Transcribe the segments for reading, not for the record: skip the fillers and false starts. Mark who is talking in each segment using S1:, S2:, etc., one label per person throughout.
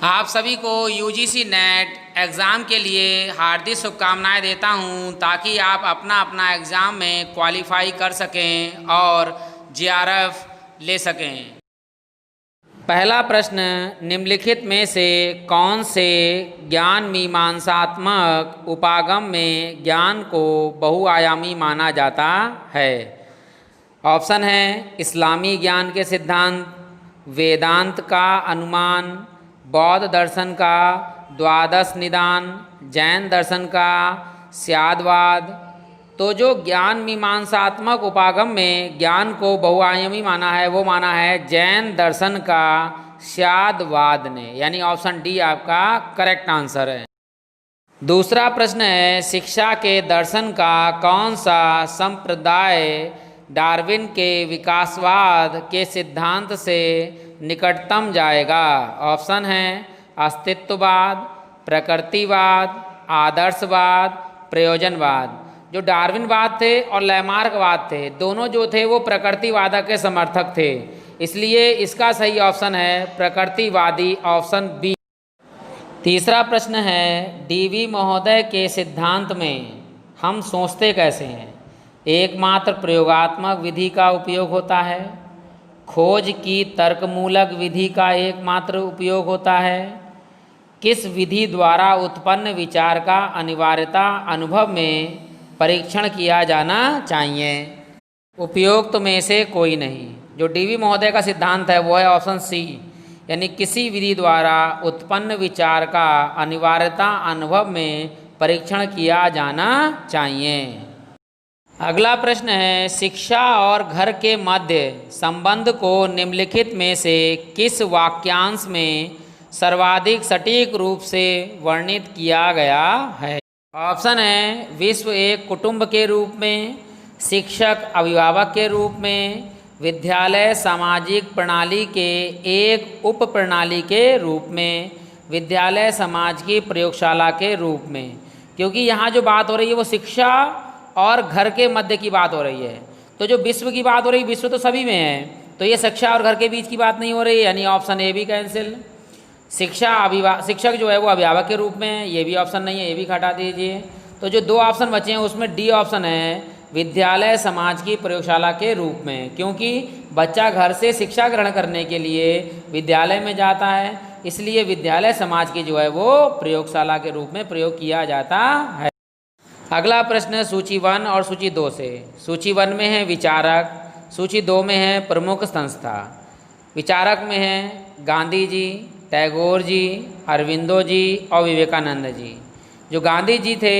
S1: आप सभी को यूजीसी नेट एग्ज़ाम के लिए हार्दिक शुभकामनाएं देता हूं, ताकि आप अपना अपना एग्ज़ाम में क्वालिफाई कर सकें और जेआरएफ ले सकें। पहला प्रश्न, निम्नलिखित में से कौन से ज्ञान मीमांसात्मक उपागम में ज्ञान को बहुआयामी माना जाता है? ऑप्शन है इस्लामी ज्ञान के सिद्धांत, वेदांत का अनुमान, बौद्ध दर्शन का द्वादश निदान, जैन दर्शन का स्यादवाद। तो जो ज्ञान मीमांसात्मक उपागम में ज्ञान को बहुआयामी माना है वो माना है जैन दर्शन का स्यादवाद ने, यानी ऑप्शन डी आपका करेक्ट आंसर है। दूसरा प्रश्न है, शिक्षा के दर्शन का कौन सा संप्रदाय डार्विन के विकासवाद के सिद्धांत से निकटतम जाएगा? ऑप्शन है अस्तित्ववाद, प्रकृतिवाद, आदर्शवाद, प्रयोजनवाद। जो डार्विनवाद थे और लैमार्कवाद थे, दोनों जो थे वो प्रकृतिवाद के समर्थक थे, इसलिए इसका सही ऑप्शन है प्रकृतिवादी, ऑप्शन बी। तीसरा प्रश्न है, डीवी महोदय के सिद्धांत में हम सोचते कैसे हैं? एकमात्र प्रयोगात्मक विधि का उपयोग होता है, खोज की तर्कमूलक विधि का एकमात्र उपयोग होता है, किस विधि द्वारा उत्पन्न विचार का अनिवार्यता अनुभव में परीक्षण किया जाना चाहिए? उपयुक्त में से कोई नहीं। जो डीवी महोदय का सिद्धांत है वो है ऑप्शन सी, यानी किसी विधि द्वारा उत्पन्न विचार का अनिवार्यता अनुभव में परीक्षण किया जाना चाहिए। अगला प्रश्न है, शिक्षा और घर के मध्य संबंध को निम्नलिखित में से किस वाक्यांश में सर्वाधिक सटीक रूप से वर्णित किया गया है? ऑप्शन है विश्व एक कुटुंब के रूप में, शिक्षक अभिभावक के रूप में, विद्यालय सामाजिक प्रणाली के एक उप प्रणाली के रूप में, विद्यालय समाज की प्रयोगशाला के रूप में। क्योंकि यहाँ जो बात हो रही है वो शिक्षा और घर के मध्य की बात हो रही है, तो जो विश्व की बात हो रही है, विश्व तो सभी में है, तो ये शिक्षा और घर के बीच की बात नहीं हो रही है, यानी ऑप्शन ए भी कैंसिल। शिक्षक जो है वो अभिभावक के रूप में है, ये भी ऑप्शन नहीं है, ये भी हटा दीजिए। तो जो दो ऑप्शन बचे हैं उसमें डी ऑप्शन है विद्यालय समाज की प्रयोगशाला के रूप में, क्योंकि बच्चा घर से शिक्षा ग्रहण करने के लिए विद्यालय में जाता है, इसलिए विद्यालय समाज की जो है वो प्रयोगशाला के रूप में प्रयोग किया जाता है। अगला प्रश्न सूची 1 और सूची 2 से। सूची 1 में है विचारक, सूची 2 में है प्रमुख संस्था। विचारक में है गांधी जी, टैगोर जी, अरविंदो जी और विवेकानंद जी। जो गांधी जी थे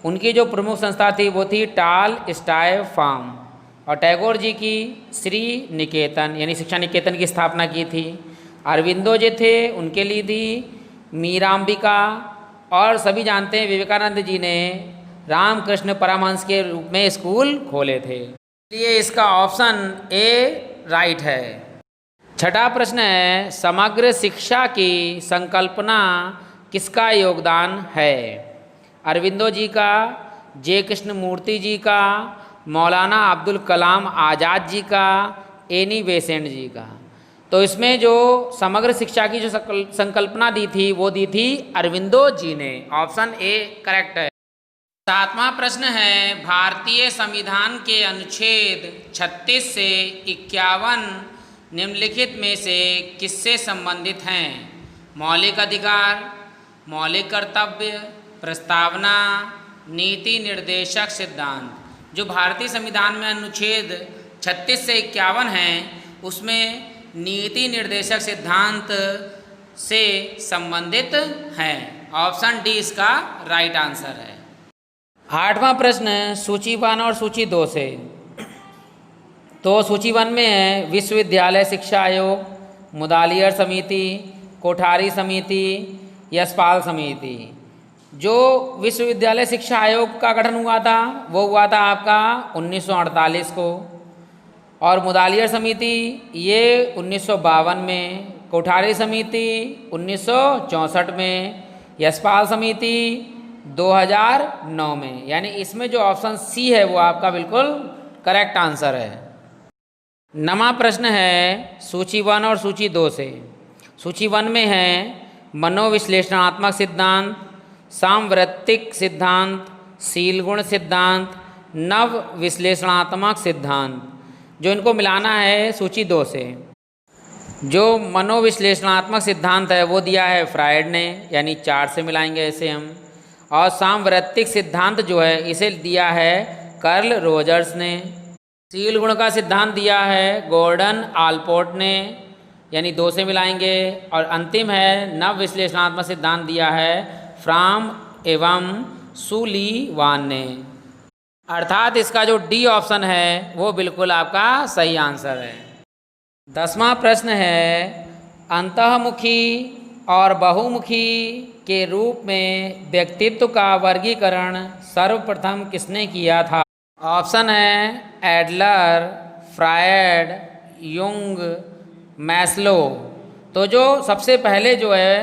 S1: उनकी जो प्रमुख संस्था थी वो थी टाल स्टाय फार्म, और टैगोर जी की श्री निकेतन यानी शिक्षा निकेतन की स्थापना की थी। अरविंदो जी थे उनके लिए थी मीरांबिका, और सभी जानते हैं विवेकानंद जी ने रामकृष्ण परमहंस के रूप में स्कूल खोले थे, इसलिए इसका ऑप्शन ए राइट है। छठा प्रश्न है, समग्र शिक्षा की संकल्पना किसका योगदान है? अरविंदो जी का, जे कृष्णमूर्ति जी का, मौलाना अब्दुल कलाम आज़ाद जी का, एनी बेसेंट जी का। तो इसमें जो समग्र शिक्षा की जो संकल्पना दी थी वो दी थी अरविंदो जी ने, ऑप्शन ए करेक्ट है। सातवां प्रश्न है, भारतीय संविधान के अनुच्छेद 36 से 51 निम्नलिखित में से किससे संबंधित हैं? मौलिक अधिकार, मौलिक कर्तव्य, प्रस्तावना, नीति निर्देशक सिद्धांत। जो भारतीय संविधान में अनुच्छेद 36 से 51 हैं उसमें नीति निर्देशक सिद्धांत से संबंधित हैं, ऑप्शन डी इसका राइट आंसर है। आठवां प्रश्न सूची 1 और सूची 2 से। तो सूची 1 में है विश्वविद्यालय शिक्षा आयोग, मुदालियर समिति, कोठारी समिति, यशपाल समिति। जो विश्वविद्यालय शिक्षा आयोग का गठन हुआ था वो हुआ था आपका 1948 को, और मुदालियर समिति ये 1952 में, कोठारी समिति 1964 में, यशपाल समिति 2009 में, यानी इसमें जो ऑप्शन सी है वो आपका बिल्कुल करेक्ट आंसर है। नवा प्रश्न है सूची 1 और सूची 2 से। सूची 1 में है मनोविश्लेषणात्मक सिद्धांत, सामवृत्तिक सिद्धांत, शीलगुण सिद्धांत, नव विश्लेषणात्मक सिद्धांत। जो इनको मिलाना है सूची 2 से। जो मनोविश्लेषणात्मक सिद्धांत है वो दिया है फ्रायड ने, यानी 4 से मिलाएंगे ऐसे हम। और सामवृत्तिक सिद्धांत जो है इसे दिया है कार्ल रोजर्स ने। शील गुण का सिद्धांत दिया है गॉर्डन आलपोर्ट ने, यानी 2 से मिलाएंगे। और अंतिम है नव विश्लेषणात्मक सिद्धांत दिया है फ्राम एवं सुलीवान ने। अर्थात इसका जो डी ऑप्शन है वो बिल्कुल आपका सही आंसर है। 10वां प्रश्न है, अंतःमुखी और बहुमुखी के रूप में व्यक्तित्व का वर्गीकरण सर्वप्रथम किसने किया था? ऑप्शन है एडलर, फ्रायड, युंग, मैस्लो। तो जो सबसे पहले जो है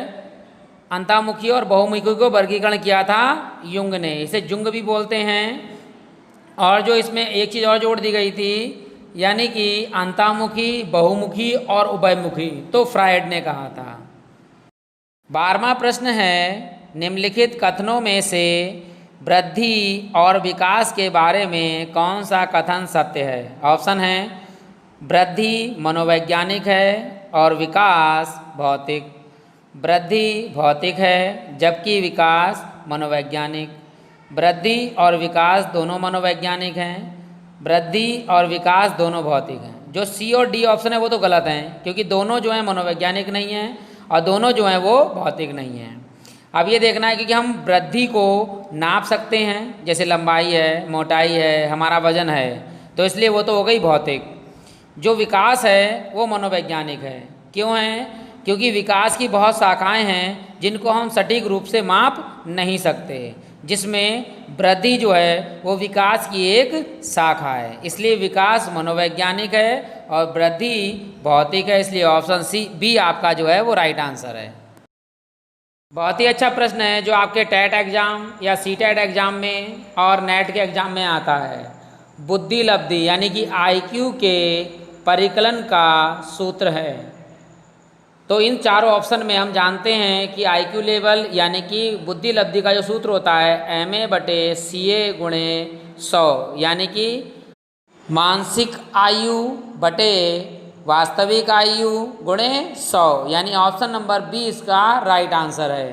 S1: अंतःमुखी और बहुमुखी को वर्गीकरण किया था युंग ने, इसे जुंग भी बोलते हैं। और जो इसमें एक चीज़ और जोड़ दी गई थी, यानी कि अंतःमुखी, बहुमुखी और उभयमुखी, तो फ्रायड ने कहा था। 12वां प्रश्न है, निम्नलिखित कथनों में से वृद्धि और विकास के बारे में कौन सा कथन सत्य है? ऑप्शन है वृद्धि मनोवैज्ञानिक है और विकास भौतिक। वृद्धि भौतिक है जबकि विकास मनोवैज्ञानिक। वृद्धि और विकास दोनों मनोवैज्ञानिक हैं, वृद्धि और विकास दोनों भौतिक हैं। जो सी और डी ऑप्शन है वो तो गलत हैं, क्योंकि दोनों जो हैं मनोवैज्ञानिक नहीं हैं और दोनों जो हैं वो भौतिक नहीं हैं। अब ये देखना है कि हम वृद्धि को नाप सकते हैं, जैसे लंबाई है, मोटाई है, हमारा वजन है, तो इसलिए वो तो हो गई भौतिक। जो विकास है वो मनोवैज्ञानिक है। क्यों है? क्योंकि विकास की बहुत शाखाएं हैं जिनको हम सटीक रूप से माप नहीं सकते, जिसमें वृद्धि जो है वो विकास की एक शाखा है। इसलिए विकास मनोवैज्ञानिक है और वृद्धि भौतिक है। इसलिए ऑप्शन सी बी आपका जो है वो राइट आंसर है। बहुत ही अच्छा प्रश्न है जो आपके टेट एग्जाम या सीटेट एग्जाम में और नेट के एग्जाम में आता है। बुद्धि लब्धि यानी कि आईक्यू के परिकलन का सूत्र है। तो इन चारों ऑप्शन में हम जानते हैं कि आईक्यू लेवल यानी कि बुद्धि लब्धि का जो सूत्र होता है MA/CA गुणे 100, यानी कि मानसिक आयु बटे वास्तविक आयु गुणे 100, यानी ऑप्शन नंबर बी इसका राइट आंसर है।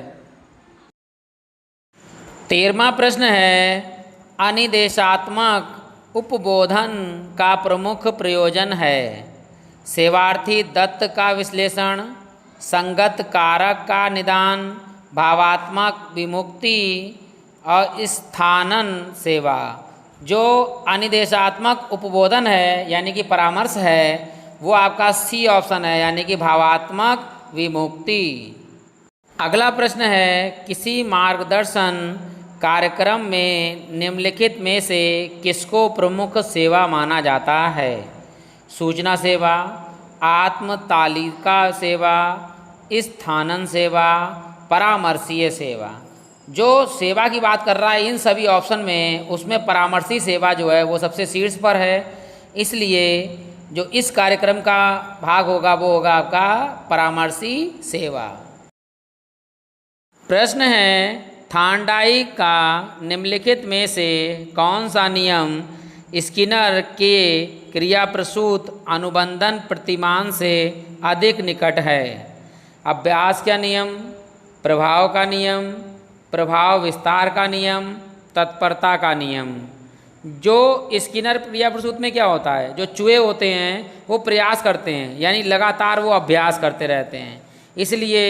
S1: 13वां प्रश्न है, अनिदेशात्मक उपबोधन का प्रमुख प्रयोजन है सेवार्थी दत्त का विश्लेषण, संगत कारक का निदान, भावात्मक विमुक्ति और स्थानन सेवा। जो अनिदेशात्मक उपबोधन है यानी कि परामर्श है वो आपका सी ऑप्शन है, यानी कि भावात्मक विमुक्ति। अगला प्रश्न है, किसी मार्गदर्शन कार्यक्रम में निम्नलिखित में से किसको प्रमुख सेवा माना जाता है? सूचना सेवा, आत्म तालिका सेवा, स्थानन सेवा, परामर्शीय सेवा। जो सेवा की बात कर रहा है इन सभी ऑप्शन में, उसमें परामर्शी सेवा जो है वो सबसे शीर्ष पर है। इसलिए जो इस कार्यक्रम का भाग होगा वो होगा आपका परामर्शी सेवा। प्रश्न है, थार्नडाइक का निम्नलिखित में से कौन सा नियम स्किनर के क्रियाप्रसूत अनुबंधन प्रतिमान से अधिक निकट है? अभ्यास का नियम, प्रभाव का नियम, प्रभाव विस्तार का नियम, तत्परता का नियम। जो स्किनर क्रियाप्रसूत में क्या होता है, जो चूहे होते हैं वो प्रयास करते हैं, यानी लगातार वो अभ्यास करते रहते हैं। इसलिए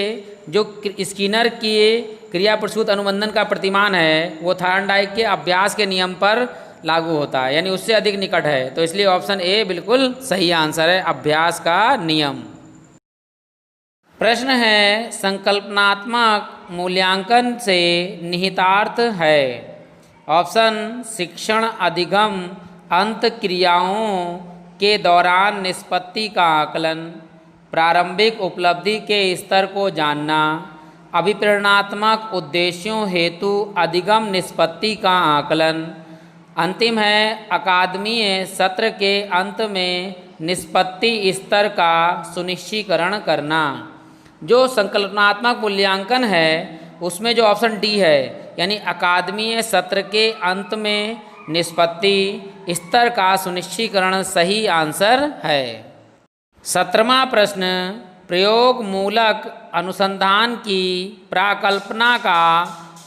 S1: जो स्किनर की क्रियाप्रसूत अनुबंधन का प्रतिमान है वो थार्नडाइक के अभ्यास के नियम पर लागू होता है, यानी उससे अधिक निकट है। तो इसलिए ऑप्शन ए बिल्कुल सही आंसर है, अभ्यास का नियम। प्रश्न है, संकल्पनात्मक मूल्यांकन से निहितार्थ है? ऑप्शन शिक्षण, अधिगम, अंत क्रियाओं के दौरान निष्पत्ति का आकलन, प्रारंभिक उपलब्धि के स्तर को जानना, अभिप्रेरणात्मक उद्देश्यों हेतु अधिगम निष्पत्ति का आकलन। अंतिम है अकादमीय सत्र के अंत में निष्पत्ति स्तर का सुनिश्चीकरण करना। जो संकल्पनात्मक मूल्यांकन है उसमें जो ऑप्शन डी है यानी अकादमीय सत्र के अंत में निष्पत्ति स्तर का सुनिश्चीकरण सही आंसर है। 17वां प्रश्न, प्रयोग मूलक अनुसंधान की प्राकल्पना का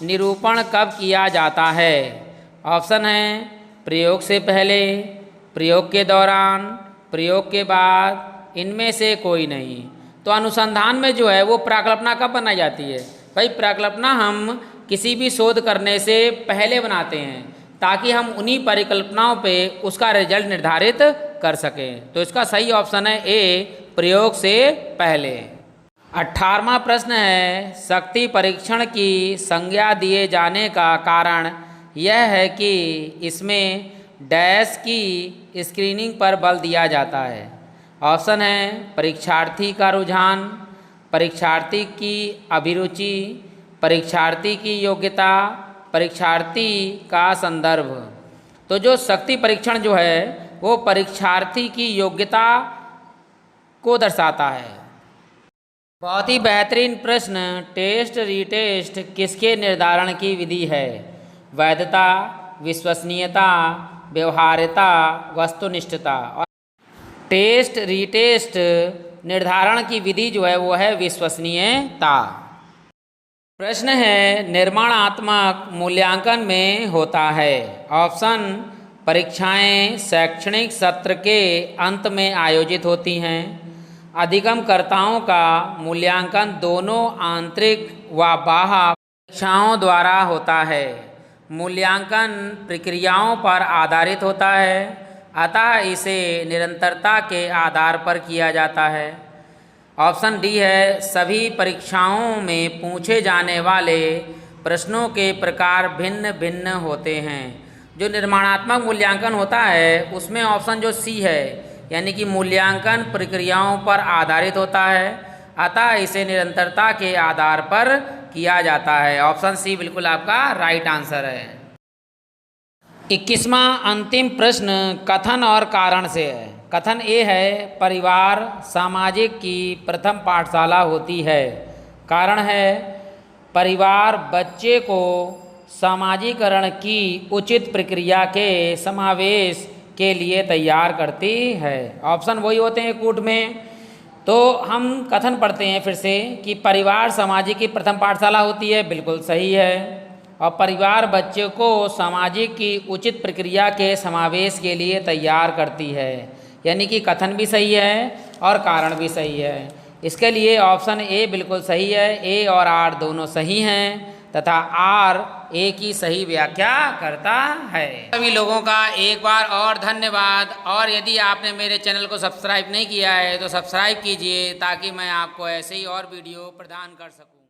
S1: निरूपण कब किया जाता है? ऑप्शन है प्रयोग से पहले, प्रयोग के दौरान, प्रयोग के बाद, इनमें से कोई नहीं। तो अनुसंधान में जो है वो प्राकल्पना कब बनाई जाती है? भाई प्राकल्पना हम किसी भी शोध करने से पहले बनाते हैं ताकि हम उन्हीं परिकल्पनाओं पे उसका रिजल्ट निर्धारित कर सकें। तो इसका सही ऑप्शन है ए, प्रयोग से पहले। 18वां प्रश्न है, शक्ति परीक्षण की संज्ञा दिए जाने का कारण यह है कि इसमें डैश की स्क्रीनिंग पर बल दिया जाता है। ऑप्शन है परीक्षार्थी का रुझान, परीक्षार्थी की अभिरुचि, परीक्षार्थी की योग्यता, परीक्षार्थी का संदर्भ। तो जो शक्ति परीक्षण जो है वो परीक्षार्थी की योग्यता को दर्शाता है। बहुत ही बेहतरीन प्रश्न, टेस्ट रीटेस्ट किसके निर्धारण की विधि है? वैधता, विश्वसनीयता, व्यवहार्यता, वस्तुनिष्ठता। टेस्ट रीटेस्ट निर्धारण की विधि जो है वो है विश्वसनीयता। प्रश्न है, निर्माणात्मक मूल्यांकन में होता है। ऑप्शन, परीक्षाएं शैक्षणिक सत्र के अंत में आयोजित होती हैं। अधिगमकर्ताओं का मूल्यांकन दोनों आंतरिक व बाह्य परीक्षाओं द्वारा होता है। मूल्यांकन प्रक्रियाओं पर आधारित होता है, अतः इसे निरंतरता के आधार पर किया जाता है। ऑप्शन डी है, सभी परीक्षाओं में पूछे जाने वाले प्रश्नों के प्रकार भिन्न भिन्न होते हैं। जो निर्माणात्मक मूल्यांकन होता है उसमें ऑप्शन जो सी है यानी कि मूल्यांकन प्रक्रियाओं पर आधारित होता है, अतः इसे निरंतरता के आधार पर किया जाता है। ऑप्शन सी बिल्कुल आपका राइट आंसर है। 21वां अंतिम प्रश्न कथन और कारण से है। कथन ए है, परिवार सामाजिक की प्रथम पाठशाला होती है। कारण है, परिवार बच्चे को सामाजिकरण की उचित प्रक्रिया के समावेश के लिए तैयार करती है। ऑप्शन वही होते हैं कूट में। तो हम कथन पढ़ते हैं फिर से कि परिवार सामाजिक की प्रथम पाठशाला होती है, बिल्कुल सही है। और परिवार बच्चे को सामाजिक की उचित प्रक्रिया के समावेश के लिए तैयार करती है, यानी कि कथन भी सही है और कारण भी सही है। इसके लिए ऑप्शन ए बिल्कुल सही है। ए और आर दोनों सही हैं तथा आर ए की सही व्याख्या करता है। सभी लोगों का एक बार और धन्यवाद। और यदि आपने मेरे चैनल को सब्सक्राइब नहीं किया है तो सब्सक्राइब कीजिए ताकि मैं आपको ऐसे ही और वीडियो प्रदान कर सकूं।